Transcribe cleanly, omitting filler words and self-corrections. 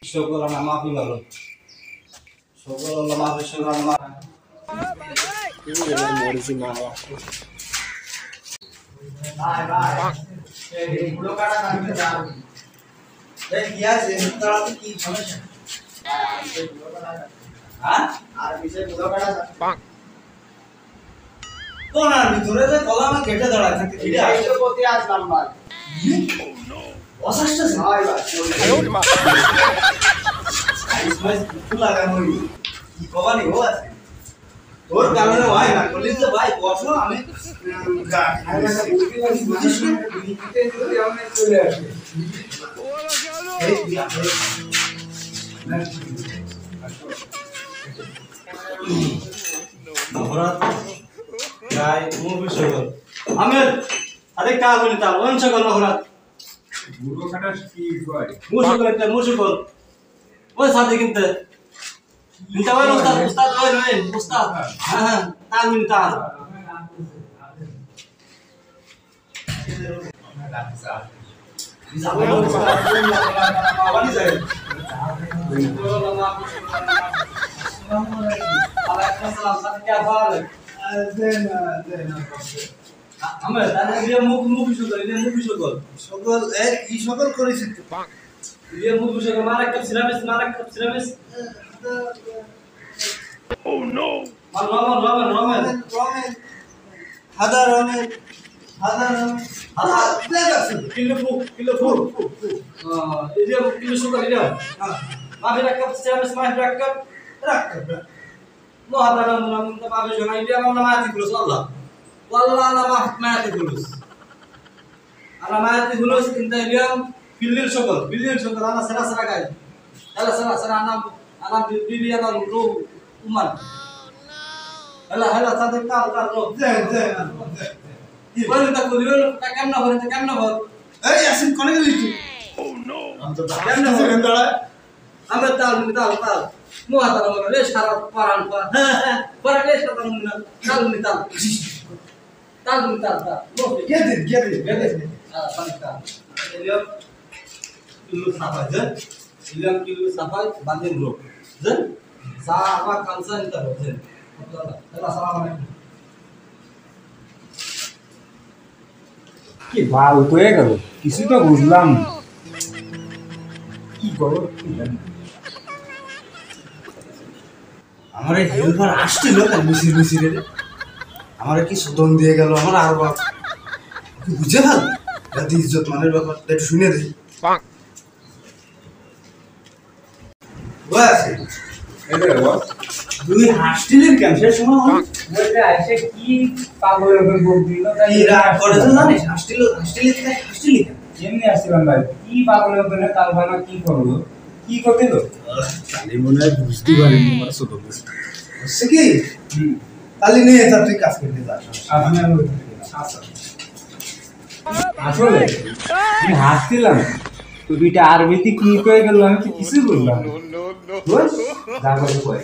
Syukur anak maafin lalu. Syukur Allah maafin syukur anak maafin. Ini yang original. Bye. Jadi belum kada kami tahu. Dan dia sementara itu समस्या. हाँ? আর বিষয় বুঝা পড়া যায়। কোন আর ভিতরে যে কলা মা কেটে দাঁড়ায় থাকে ফিরে আসছে প্রতি আসলাম ভাই। অসাষ্ট ভাই ভাই। আয়ো মা। আইসমাইস ফুল লাগানো কি কবানি ও আছে। তোর কারণে ভাই না কলিস যে ভাই বসো আমি বুঝিস না দিতে যদি আমি চলে আসি। এই দিয়া নহরাত গায় মুভি শগল আমের আরে কাজ হলি তা ওন শগল নহরাত বুড়ো কাটা কি কয় মুশগল একটা মুশগল ওই সাথে কিনতে নিতা ওই উস্তাদ ওই উস্তাদ হ্যাঁ তাল মিনতা সকল করেছি Bilil sokol ana sera guys. Sera ana bibi ana ro uman. Hala sate kal ro. Boleh tak kuliah tak kamna bol. Eh Yasin kone geli tu. Oh no. Kamna bol endara. Ambe tal. Mu hata ro le sara paran pa. Para le sara muna. Tal tal. Mo get. Ah panita. Dia kilu sahaja, bilang kilu sampai banding bro. Zen, sama kansan itu zen. Assalamualaikum. কি ভাল হয়ে গেল কিছু তো বুঝলাম কি করো আমার এই হেল্পার আসছিল কাল মিশি রে আমার কি সুদন দিয়ে গেল আমার আর বাপ বুঝে ভাল দাদি ইজ্জত মানের ব্যাপার একটু শুনে দেখি বাস এদের বস দুই হাস্টিলের কেন সে শোনো বলতে আইসে কি পাগলের উপর বক দিল তাই কি রাগ করে তো জানিস হাস্টিলে এমনি আসছিলাম ভাই কি পাগলের উপর তার ভালো কি করলো কি করতে তো কালি মনে হয় বুঝতে পারিনি আমার ছোট বুঝছে কি কালি নিয়ে যা তুই কাজ করতে যাস আপনি আসলে আমি হাসছিলাম তো দুইটা আরবিতে কি করে গেল আমি তো কিছু বললাম যা করে